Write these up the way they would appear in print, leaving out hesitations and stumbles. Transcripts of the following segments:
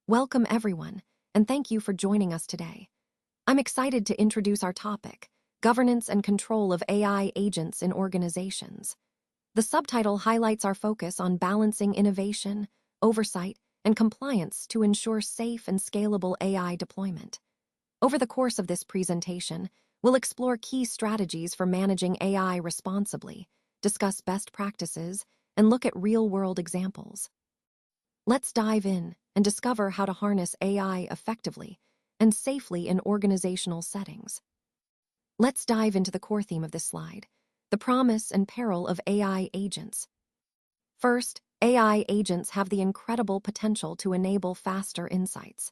Welcome, everyone, and thank you for joining us today. I'm excited to introduce our topic, Governance and Control of AI Agents in Organizations. The subtitle highlights our focus on balancing innovation, oversight, and compliance to ensure safe and scalable AI deployment. Over the course of this presentation, we'll explore key strategies for managing AI responsibly, discuss best practices, and look at real-world examples. Let's dive in and discover how to harness AI effectively and safely in organizational settings. Let's dive into the core theme of this slide, the promise and peril of AI agents. First, AI agents have the incredible potential to enable faster insights.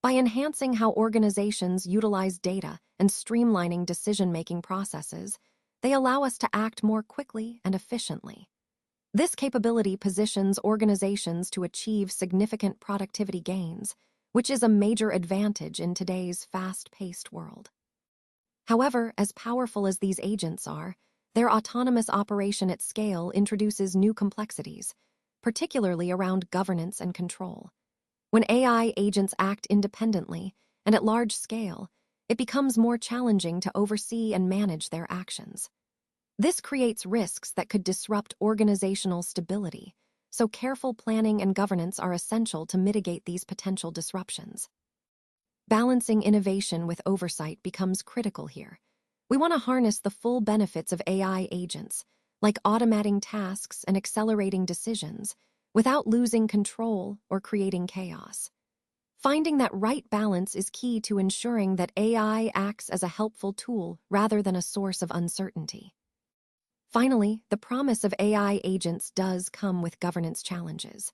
By enhancing how organizations utilize data and streamlining decision-making processes, they allow us to act more quickly and efficiently. This capability positions organizations to achieve significant productivity gains, which is a major advantage in today's fast-paced world. However, as powerful as these agents are, their autonomous operation at scale introduces new complexities, particularly around governance and control. When AI agents act independently and at large scale, it becomes more challenging to oversee and manage their actions. This creates risks that could disrupt organizational stability, so careful planning and governance are essential to mitigate these potential disruptions. Balancing innovation with oversight becomes critical here. We want to harness the full benefits of AI agents, like automating tasks and accelerating decisions, without losing control or creating chaos. Finding that right balance is key to ensuring that AI acts as a helpful tool rather than a source of uncertainty. Finally, the promise of AI agents does come with governance challenges.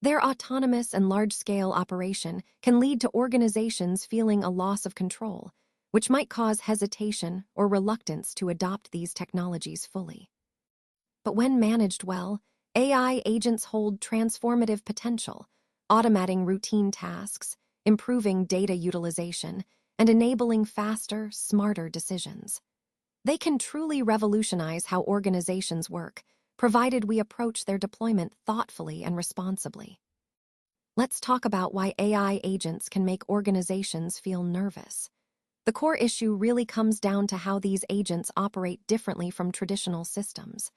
Their autonomous and large-scale operation can lead to organizations feeling a loss of control, which might cause hesitation or reluctance to adopt these technologies fully. But when managed well, AI agents hold transformative potential, automating routine tasks, improving data utilization, and enabling faster, smarter decisions. They can truly revolutionize how organizations work, provided we approach their deployment thoughtfully and responsibly. Let's talk about why AI agents can make organizations feel nervous. The core issue really comes down to how these agents operate differently from traditional systems.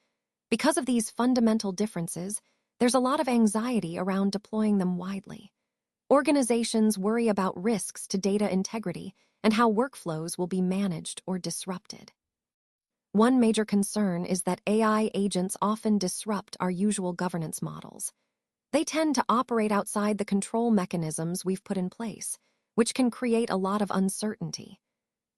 Because of these fundamental differences, there's a lot of anxiety around deploying them widely. Organizations worry about risks to data integrity and how workflows will be managed or disrupted. One major concern is that AI agents often disrupt our usual governance models. They tend to operate outside the control mechanisms we've put in place, which can create a lot of uncertainty.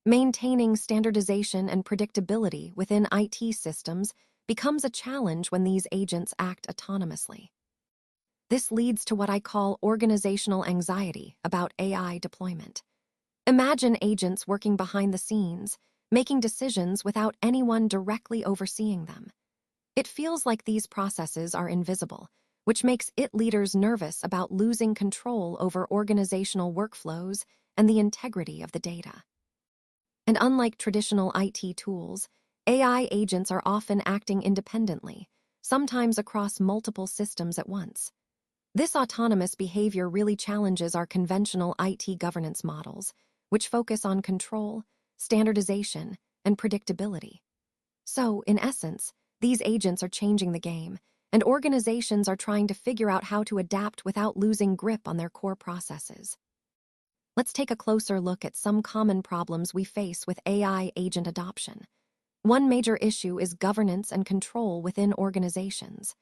Maintaining standardization and predictability within IT systems becomes a challenge when these agents act autonomously. This leads to what I call organizational anxiety about AI deployment. Imagine agents working behind the scenes, making decisions without anyone directly overseeing them. It feels like these processes are invisible, which makes IT leaders nervous about losing control over organizational workflows and the integrity of the data. And unlike traditional IT tools, AI agents are often acting independently, sometimes across multiple systems at once. This autonomous behavior really challenges our conventional IT governance models, which focus on control, standardization, and predictability. So, in essence, these agents are changing the game, and organizations are trying to figure out how to adapt without losing grip on their core processes. Let's take a closer look at some common problems we face with AI agent adoption. One major issue is governance and control within organizations.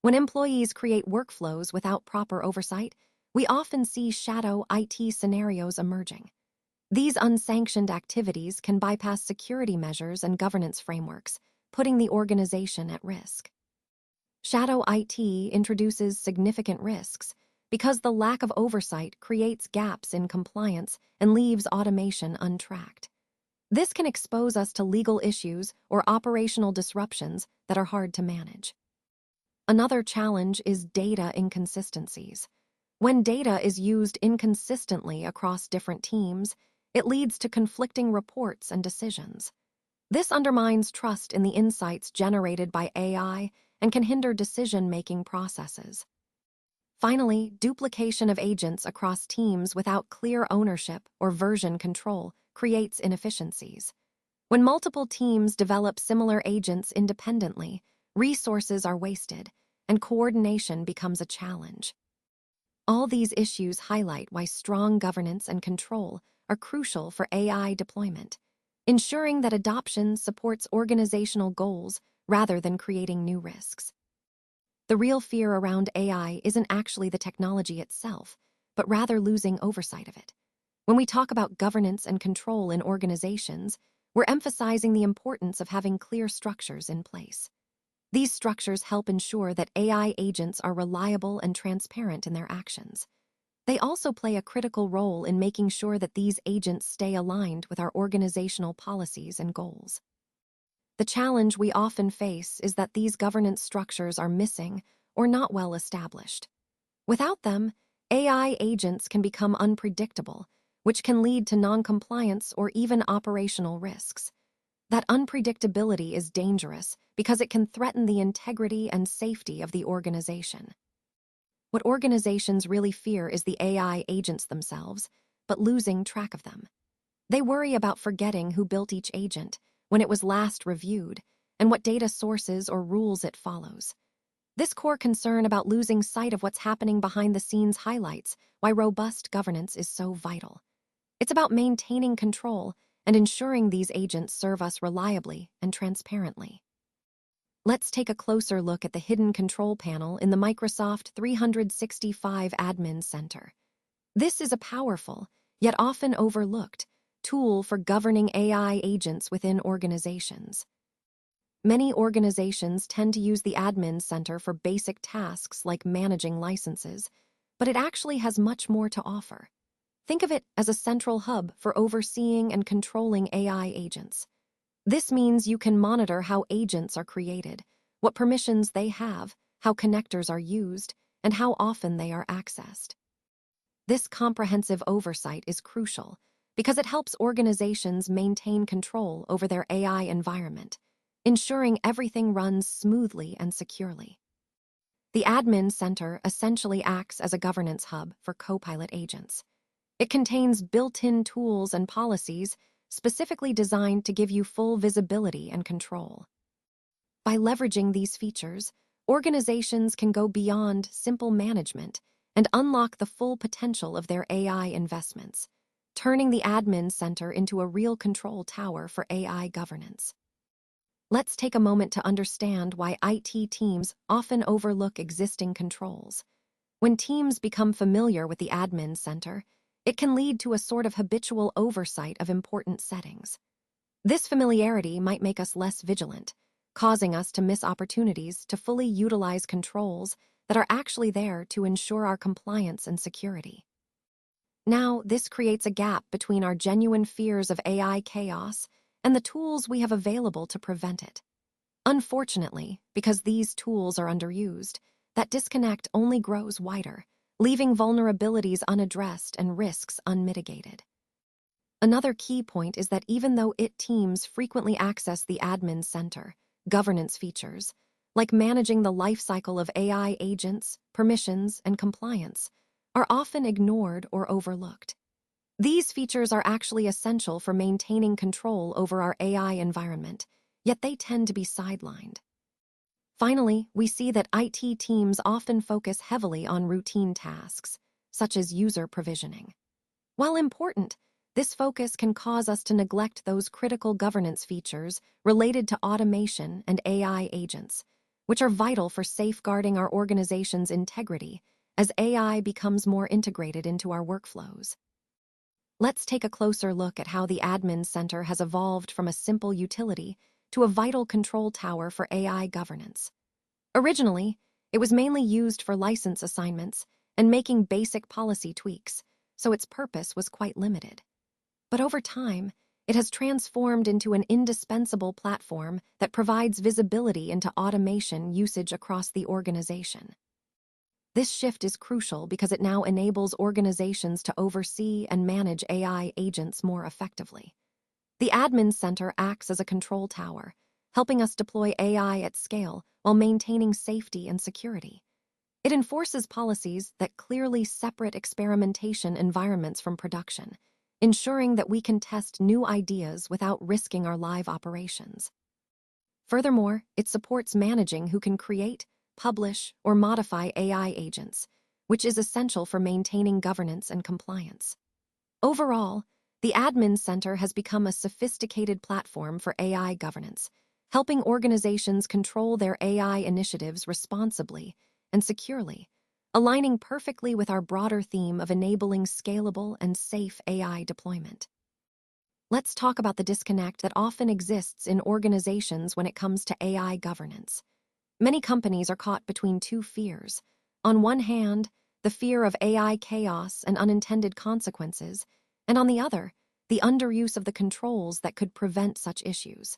When employees create workflows without proper oversight, we often see shadow IT scenarios emerging. These unsanctioned activities can bypass security measures and governance frameworks, putting the organization at risk. Shadow IT introduces significant risks because the lack of oversight creates gaps in compliance and leaves automation untracked. This can expose us to legal issues or operational disruptions that are hard to manage. Another challenge is data inconsistencies. When data is used inconsistently across different teams, it leads to conflicting reports and decisions. This undermines trust in the insights generated by AI and can hinder decision-making processes. Finally, duplication of agents across teams without clear ownership or version control creates inefficiencies. When multiple teams develop similar agents independently, resources are wasted, and coordination becomes a challenge. All these issues highlight why strong governance and control are crucial for AI deployment, ensuring that adoption supports organizational goals rather than creating new risks. The real fear around AI isn't actually the technology itself, but rather losing oversight of it. When we talk about governance and control in organizations, we're emphasizing the importance of having clear structures in place. These structures help ensure that AI agents are reliable and transparent in their actions. They also play a critical role in making sure that these agents stay aligned with our organizational policies and goals. The challenge we often face is that these governance structures are missing or not well established. Without them, AI agents can become unpredictable, which can lead to non-compliance or even operational risks. That unpredictability is dangerous because it can threaten the integrity and safety of the organization. What organizations really fear is the AI agents themselves, but losing track of them. They worry about forgetting who built each agent, when it was last reviewed, and what data sources or rules it follows. This core concern about losing sight of what's happening behind the scenes highlights why robust governance is so vital. It's about maintaining control and ensuring these agents serve us reliably and transparently. Let's take a closer look at the hidden control panel in the Microsoft 365 Admin Center. This is a powerful, yet often overlooked, tool for governing AI agents within organizations. Many organizations tend to use the Admin Center for basic tasks like managing licenses, but it actually has much more to offer. Think of it as a central hub for overseeing and controlling AI agents. This means you can monitor how agents are created, what permissions they have, how connectors are used, and how often they are accessed. This comprehensive oversight is crucial because it helps organizations maintain control over their AI environment, ensuring everything runs smoothly and securely. The Admin Center essentially acts as a governance hub for Copilot agents. It contains built-in tools and policies specifically designed to give you full visibility and control. By leveraging these features, organizations can go beyond simple management and unlock the full potential of their AI investments, turning the Admin Center into a real control tower for AI governance. Let's take a moment to understand why IT teams often overlook existing controls. When teams become familiar with the Admin Center, it can lead to a sort of habitual oversight of important settings. This familiarity might make us less vigilant, causing us to miss opportunities to fully utilize controls that are actually there to ensure our compliance and security. Now, this creates a gap between our genuine fears of AI chaos and the tools we have available to prevent it. Unfortunately, because these tools are underused, that disconnect only grows wider, leaving vulnerabilities unaddressed and risks unmitigated. Another key point is that even though IT teams frequently access the Admin Center, governance features, like managing the lifecycle of AI agents, permissions, and compliance, are often ignored or overlooked. These features are actually essential for maintaining control over our AI environment, yet they tend to be sidelined. Finally, we see that IT teams often focus heavily on routine tasks, such as user provisioning. While important, this focus can cause us to neglect those critical governance features related to automation and AI agents, which are vital for safeguarding our organization's integrity as AI becomes more integrated into our workflows. Let's take a closer look at how the Admin Center has evolved from a simple utility to a vital control tower for AI governance. Originally, it was mainly used for license assignments and making basic policy tweaks, so its purpose was quite limited. But over time, it has transformed into an indispensable platform that provides visibility into automation usage across the organization. This shift is crucial because it now enables organizations to oversee and manage AI agents more effectively. The Admin Center acts as a control tower, helping us deploy AI at scale while maintaining safety and security. It enforces policies that clearly separate experimentation environments from production, ensuring that we can test new ideas without risking our live operations. Furthermore, it supports managing who can create, publish, or modify AI agents, which is essential for maintaining governance and compliance. Overall, the Admin Center has become a sophisticated platform for AI governance, helping organizations control their AI initiatives responsibly and securely, aligning perfectly with our broader theme of enabling scalable and safe AI deployment. Let's talk about the disconnect that often exists in organizations when it comes to AI governance. Many companies are caught between two fears. On one hand, the fear of AI chaos and unintended consequences, and on the other, the underuse of the controls that could prevent such issues.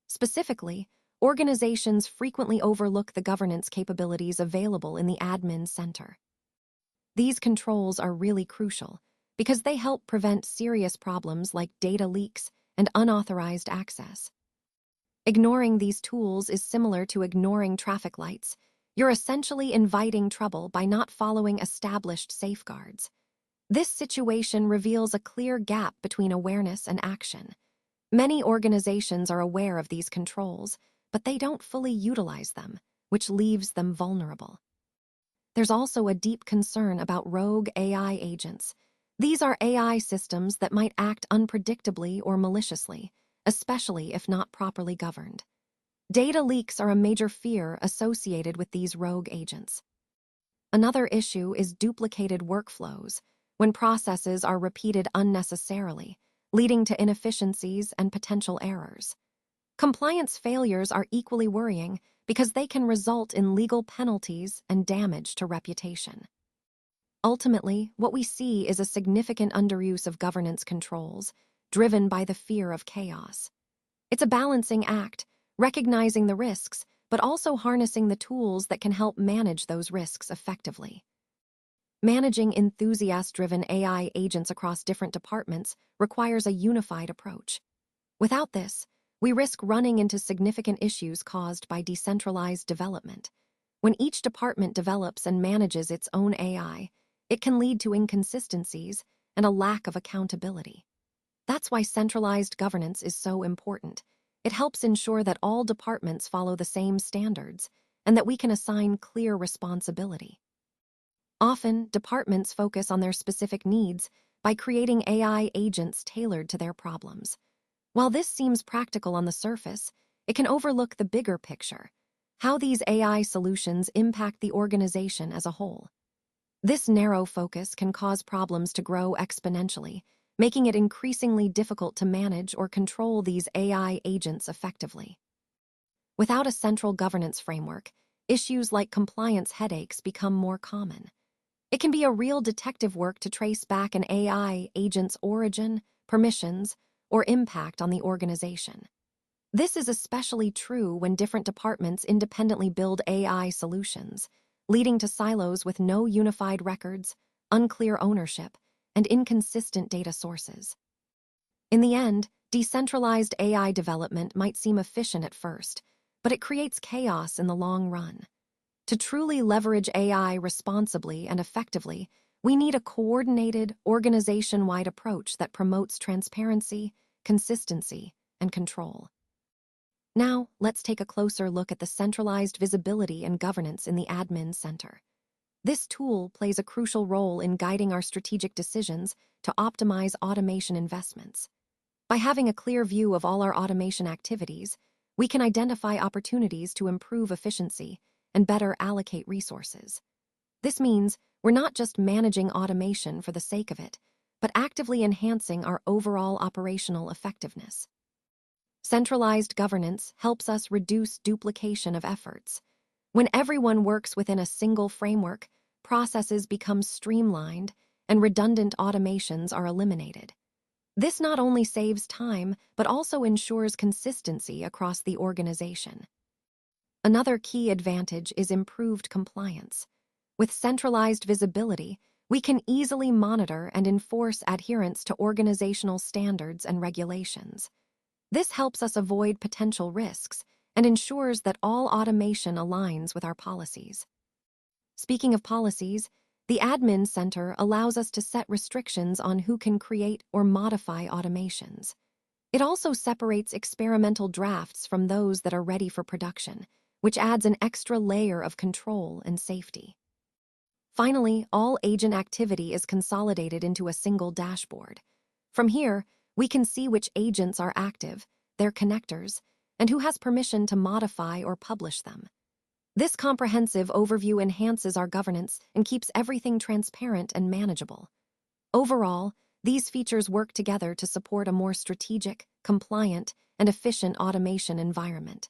Specifically, organizations frequently overlook the governance capabilities available in the Admin Center. These controls are really crucial because they help prevent serious problems like data leaks and unauthorized access. Ignoring these tools is similar to ignoring traffic lights. You're essentially inviting trouble by not following established safeguards. This situation reveals a clear gap between awareness and action. Many organizations are aware of these controls, but they don't fully utilize them, which leaves them vulnerable. There's also a deep concern about rogue AI agents. These are AI systems that might act unpredictably or maliciously, especially if not properly governed. Data leaks are a major fear associated with these rogue agents. Another issue is duplicated workflows, when processes are repeated unnecessarily, leading to inefficiencies and potential errors. Compliance failures are equally worrying because they can result in legal penalties and damage to reputation. Ultimately, what we see is a significant underuse of governance controls, driven by the fear of chaos. It's a balancing act, recognizing the risks, but also harnessing the tools that can help manage those risks effectively. Managing enthusiast-driven AI agents across different departments requires a unified approach. Without this, we risk running into significant issues caused by decentralized development. When each department develops and manages its own AI, it can lead to inconsistencies and a lack of accountability. That's why centralized governance is so important. It helps ensure that all departments follow the same standards and that we can assign clear responsibility. Often, departments focus on their specific needs by creating AI agents tailored to their problems. While this seems practical on the surface, it can overlook the bigger picture, how these AI solutions impact the organization as a whole. This narrow focus can cause problems to grow exponentially, making it increasingly difficult to manage or control these AI agents effectively. Without a central governance framework, issues like compliance headaches become more common. It can be a real detective work to trace back an AI agent's origin, permissions, or impact on the organization. This is especially true when different departments independently build AI solutions, leading to silos with no unified records, unclear ownership, and inconsistent data sources. In the end, decentralized AI development might seem efficient at first, but it creates chaos in the long run. To truly leverage AI responsibly and effectively, we need a coordinated, organization-wide approach that promotes transparency, consistency, and control. Now, let's take a closer look at the centralized visibility and governance in the Admin Center. This tool plays a crucial role in guiding our strategic decisions to optimize automation investments. By having a clear view of all our automation activities, we can identify opportunities to improve efficiency and better allocate resources. This means we're not just managing automation for the sake of it, but actively enhancing our overall operational effectiveness. Centralized governance helps us reduce duplication of efforts. When everyone works within a single framework, processes become streamlined and redundant automations are eliminated. This not only saves time, but also ensures consistency across the organization. Another key advantage is improved compliance. With centralized visibility, we can easily monitor and enforce adherence to organizational standards and regulations. This helps us avoid potential risks and ensures that all automation aligns with our policies. Speaking of policies, the Admin Center allows us to set restrictions on who can create or modify automations. It also separates experimental drafts from those that are ready for production, which adds an extra layer of control and safety. Finally, all agent activity is consolidated into a single dashboard. From here, we can see which agents are active, their connectors, and who has permission to modify or publish them. This comprehensive overview enhances our governance and keeps everything transparent and manageable. Overall, these features work together to support a more strategic, compliant, and efficient automation environment.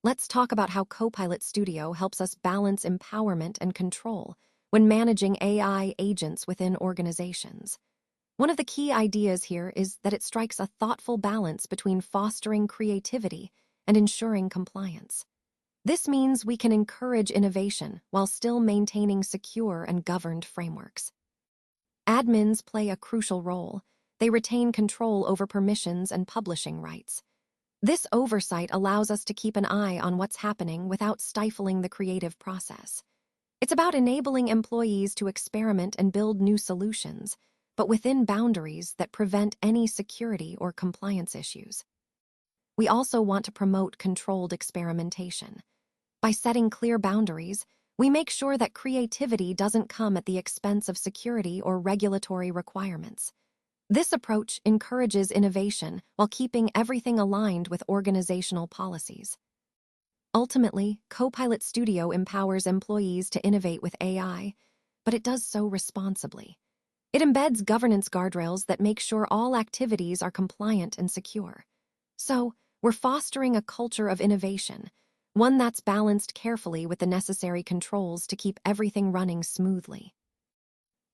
Let's talk about how Copilot Studio helps us balance empowerment and control when managing AI agents within organizations. One of the key ideas here is that it strikes a thoughtful balance between fostering creativity and ensuring compliance. This means we can encourage innovation while still maintaining secure and governed frameworks. Admins play a crucial role. They retain control over permissions and publishing rights. This oversight allows us to keep an eye on what's happening without stifling the creative process. It's about enabling employees to experiment and build new solutions, but within boundaries that prevent any security or compliance issues. We also want to promote controlled experimentation. By setting clear boundaries, we make sure that creativity doesn't come at the expense of security or regulatory requirements. This approach encourages innovation while keeping everything aligned with organizational policies. Ultimately, Copilot Studio empowers employees to innovate with AI, but it does so responsibly. It embeds governance guardrails that make sure all activities are compliant and secure. So, we're fostering a culture of innovation, one that's balanced carefully with the necessary controls to keep everything running smoothly.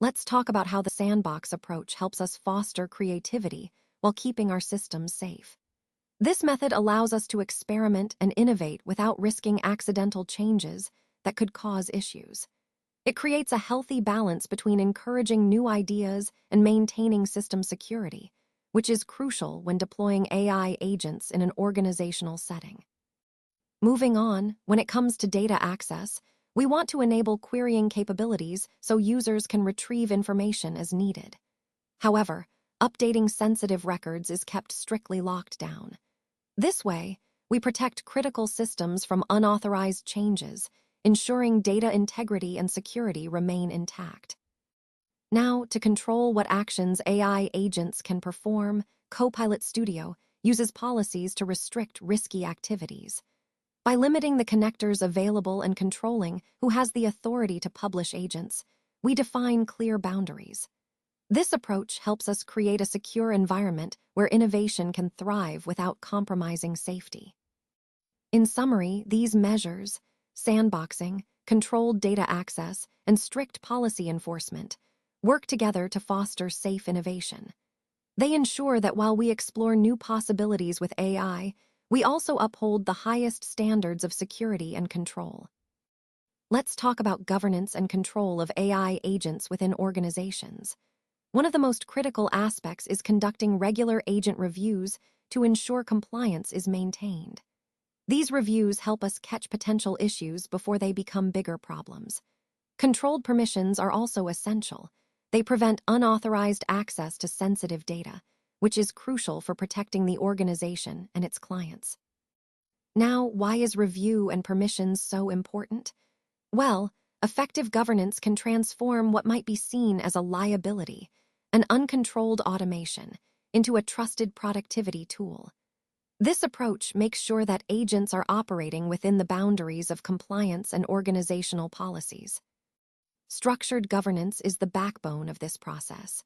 Let's talk about how the sandbox approach helps us foster creativity while keeping our systems safe. This method allows us to experiment and innovate without risking accidental changes that could cause issues. It creates a healthy balance between encouraging new ideas and maintaining system security, which is crucial when deploying AI agents in an organizational setting. Moving on, when it comes to data access, we want to enable querying capabilities so users can retrieve information as needed. However, updating sensitive records is kept strictly locked down. This way, we protect critical systems from unauthorized changes, ensuring data integrity and security remain intact. Now, to control what actions AI agents can perform, Copilot Studio uses policies to restrict risky activities. By limiting the connectors available and controlling who has the authority to publish agents, we define clear boundaries. This approach helps us create a secure environment where innovation can thrive without compromising safety. In summary, these measures, sandboxing, controlled data access, and strict policy enforcement, work together to foster safe innovation. They ensure that while we explore new possibilities with AI, we also uphold the highest standards of security and control. Let's talk about governance and control of AI agents within organizations. One of the most critical aspects is conducting regular agent reviews to ensure compliance is maintained. These reviews help us catch potential issues before they become bigger problems. Controlled permissions are also essential. They prevent unauthorized access to sensitive data, which is crucial for protecting the organization and its clients. Now, why is review and permissions so important? Well, effective governance can transform what might be seen as a liability, an uncontrolled automation, into a trusted productivity tool. This approach makes sure that agents are operating within the boundaries of compliance and organizational policies. Structured governance is the backbone of this process.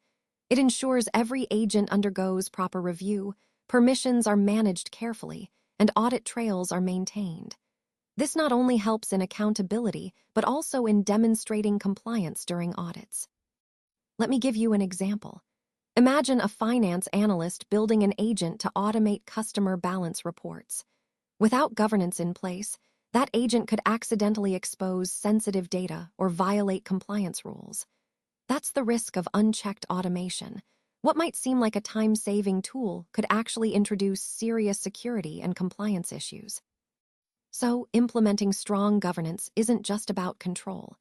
It ensures every agent undergoes proper review, permissions are managed carefully, and audit trails are maintained. This not only helps in accountability, but also in demonstrating compliance during audits. Let me give you an example. Imagine a finance analyst building an agent to automate customer balance reports. Without governance in place, that agent could accidentally expose sensitive data or violate compliance rules. That's the risk of unchecked automation. What might seem like a time-saving tool could actually introduce serious security and compliance issues. So, implementing strong governance isn't just about control.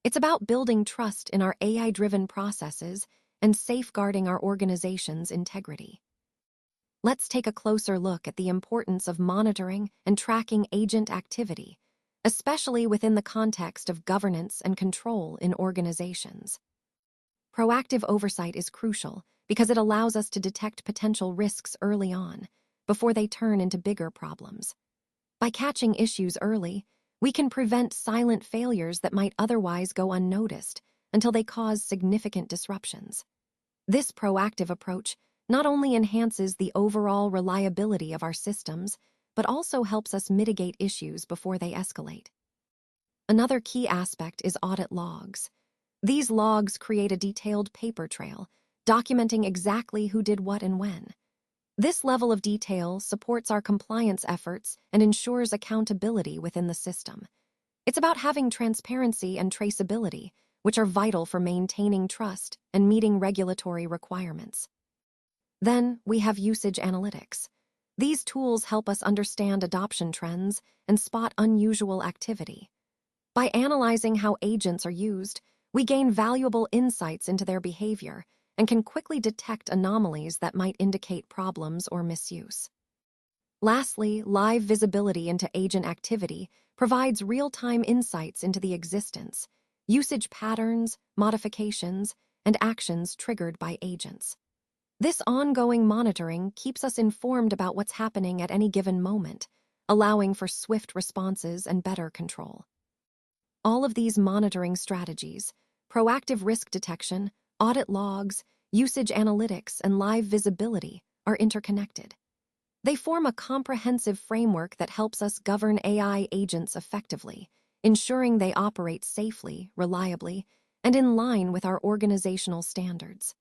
It's about building trust in our AI-driven processes and safeguarding our organization's integrity. Let's take a closer look at the importance of monitoring and tracking agent activity, especially within the context of governance and control in organizations. Proactive oversight is crucial because it allows us to detect potential risks early on, before they turn into bigger problems. By catching issues early, we can prevent silent failures that might otherwise go unnoticed until they cause significant disruptions. This proactive approach not only enhances the overall reliability of our systems, but also helps us mitigate issues before they escalate. Another key aspect is audit logs. These logs create a detailed paper trail, documenting exactly who did what and when. This level of detail supports our compliance efforts and ensures accountability within the system. It's about having transparency and traceability, which are vital for maintaining trust and meeting regulatory requirements. Then, we have usage analytics. These tools help us understand adoption trends and spot unusual activity. By analyzing how agents are used, we gain valuable insights into their behavior and can quickly detect anomalies that might indicate problems or misuse. Lastly, live visibility into agent activity provides real-time insights into the existence, usage patterns, modifications, and actions triggered by agents. This ongoing monitoring keeps us informed about what's happening at any given moment, allowing for swift responses and better control. All of these monitoring strategies, proactive risk detection, audit logs, usage analytics, and live visibility, are interconnected. They form a comprehensive framework that helps us govern AI agents effectively, ensuring they operate safely, reliably, and in line with our organizational standards.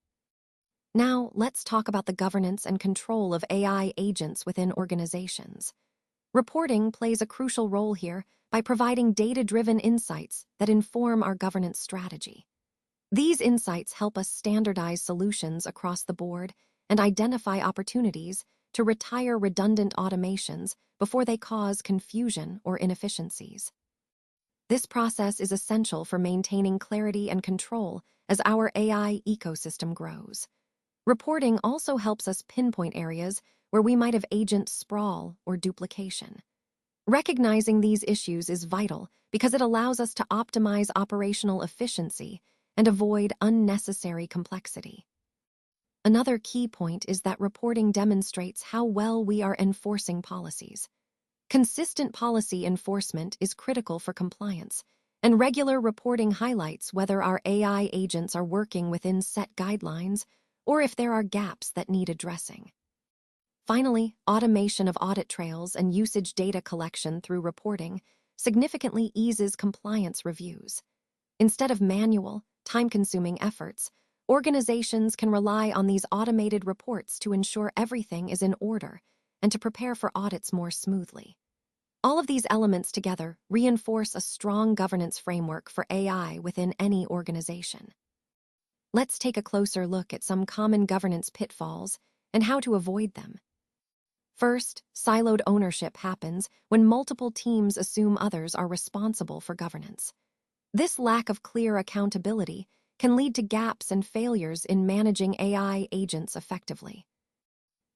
Now, let's talk about the governance and control of AI agents within organizations. Reporting plays a crucial role here by providing data-driven insights that inform our governance strategy. These insights help us standardize solutions across the board and identify opportunities to retire redundant automations before they cause confusion or inefficiencies. This process is essential for maintaining clarity and control as our AI ecosystem grows. Reporting also helps us pinpoint areas where we might have agent sprawl or duplication. Recognizing these issues is vital because it allows us to optimize operational efficiency and avoid unnecessary complexity. Another key point is that reporting demonstrates how well we are enforcing policies. Consistent policy enforcement is critical for compliance, and regular reporting highlights whether our AI agents are working within set guidelines or if there are gaps that need addressing. Finally, automation of audit trails and usage data collection through reporting significantly eases compliance reviews. Instead of manual, time-consuming efforts, organizations can rely on these automated reports to ensure everything is in order and to prepare for audits more smoothly. All of these elements together reinforce a strong governance framework for AI within any organization. Let's take a closer look at some common governance pitfalls and how to avoid them. First, siloed ownership happens when multiple teams assume others are responsible for governance. This lack of clear accountability can lead to gaps and failures in managing AI agents effectively.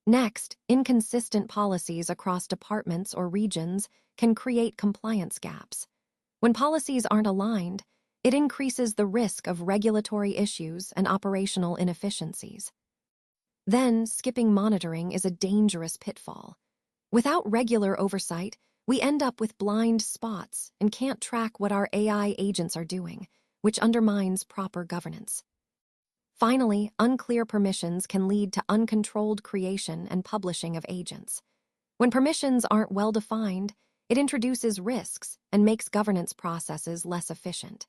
Next, inconsistent policies across departments or regions can create compliance gaps. When policies aren't aligned, it increases the risk of regulatory issues and operational inefficiencies. Then, skipping monitoring is a dangerous pitfall. Without regular oversight, we end up with blind spots and can't track what our AI agents are doing, which undermines proper governance. Finally, unclear permissions can lead to uncontrolled creation and publishing of agents. When permissions aren't well defined, it introduces risks and makes governance processes less efficient.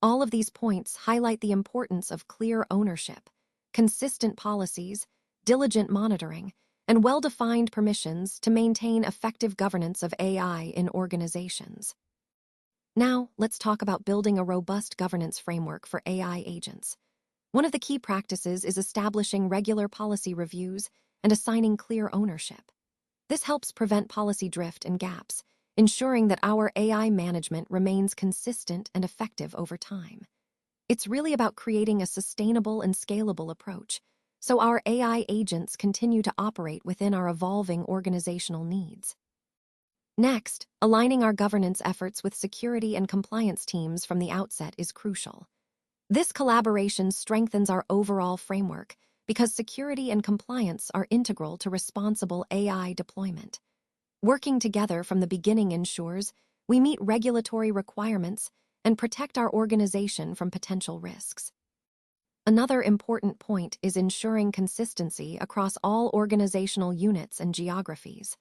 All of these points highlight the importance of clear ownership, consistent policies, diligent monitoring, and well-defined permissions to maintain effective governance of AI in organizations. Now, let's talk about building a robust governance framework for AI agents. One of the key practices is establishing regular policy reviews and assigning clear ownership. This helps prevent policy drift and gaps, ensuring that our AI management remains consistent and effective over time. It's really about creating a sustainable and scalable approach, so our AI agents continue to operate within our evolving organizational needs. Next, aligning our governance efforts with security and compliance teams from the outset is crucial. This collaboration strengthens our overall framework because security and compliance are integral to responsible AI deployment. Working together from the beginning ensures we meet regulatory requirements and protect our organization from potential risks. Another important point is ensuring consistency across all organizational units and geographies.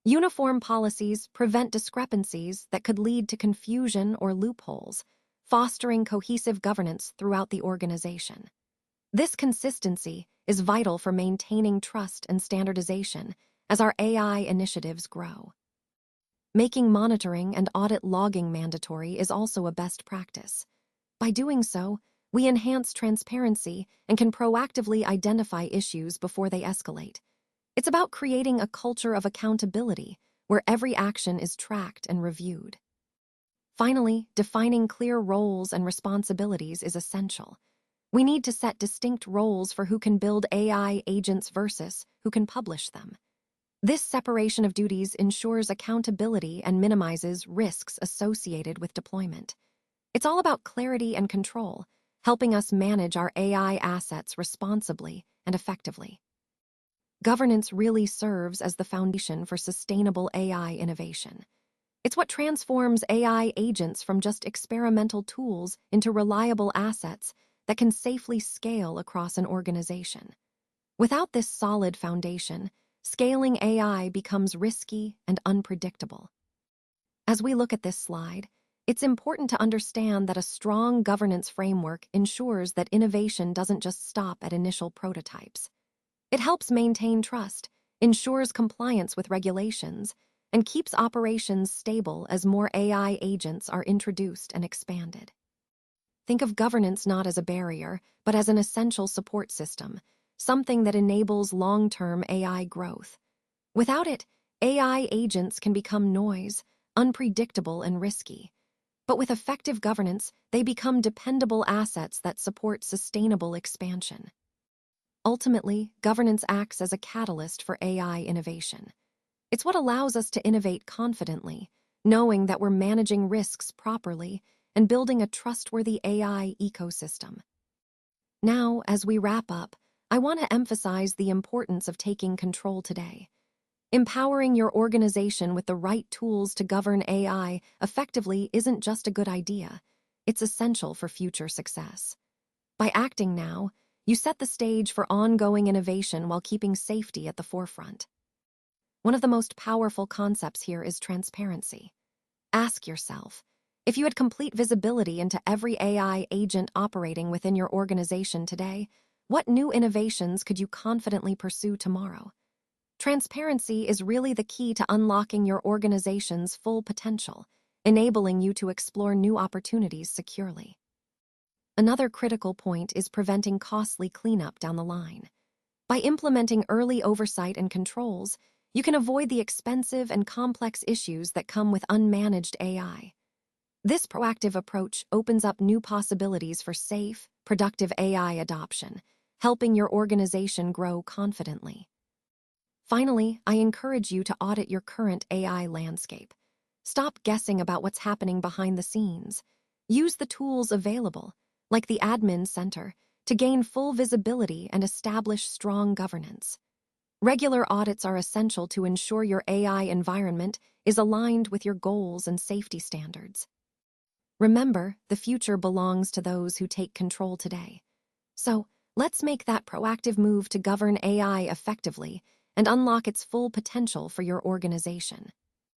Uniform policies prevent discrepancies that could lead to confusion or loopholes, fostering cohesive governance throughout the organization. This consistency is vital for maintaining trust and standardization as our AI initiatives grow. Making monitoring and audit logging mandatory is also a best practice. By doing so, we enhance transparency and can proactively identify issues before they escalate. It's about creating a culture of accountability where every action is tracked and reviewed. Finally, defining clear roles and responsibilities is essential. We need to set distinct roles for who can build AI agents versus who can publish them. This separation of duties ensures accountability and minimizes risks associated with deployment. It's all about clarity and control, helping us manage our AI assets responsibly and effectively. Governance really serves as the foundation for sustainable AI innovation. It's what transforms AI agents from just experimental tools into reliable assets that can safely scale across an organization. Without this solid foundation, scaling AI becomes risky and unpredictable. As we look at this slide, it's important to understand that a strong governance framework ensures that innovation doesn't just stop at initial prototypes. It helps maintain trust, ensures compliance with regulations, and keeps operations stable as more AI agents are introduced and expanded. Think of governance not as a barrier, but as an essential support system, something that enables long-term AI growth. Without it, AI agents can become noise, unpredictable and risky. But with effective governance, they become dependable assets that support sustainable expansion. Ultimately, governance acts as a catalyst for AI innovation. It's what allows us to innovate confidently, knowing that we're managing risks properly and building a trustworthy AI ecosystem. Now, as we wrap up, I want to emphasize the importance of taking control today. Empowering your organization with the right tools to govern AI effectively isn't just a good idea, it's essential for future success. By acting now, you set the stage for ongoing innovation while keeping safety at the forefront. One of the most powerful concepts here is transparency. Ask yourself, if you had complete visibility into every AI agent operating within your organization today, what new innovations could you confidently pursue tomorrow? Transparency is really the key to unlocking your organization's full potential, enabling you to explore new opportunities securely. Another critical point is preventing costly cleanup down the line. By implementing early oversight and controls, you can avoid the expensive and complex issues that come with unmanaged AI. This proactive approach opens up new possibilities for safe, productive AI adoption, helping your organization grow confidently. Finally, I encourage you to audit your current AI landscape. Stop guessing about what's happening behind the scenes. Use the tools available, like the Admin Center, to gain full visibility and establish strong governance. Regular audits are essential to ensure your AI environment is aligned with your goals and safety standards. Remember, the future belongs to those who take control today. So, let's make that proactive move to govern AI effectively and unlock its full potential for your organization.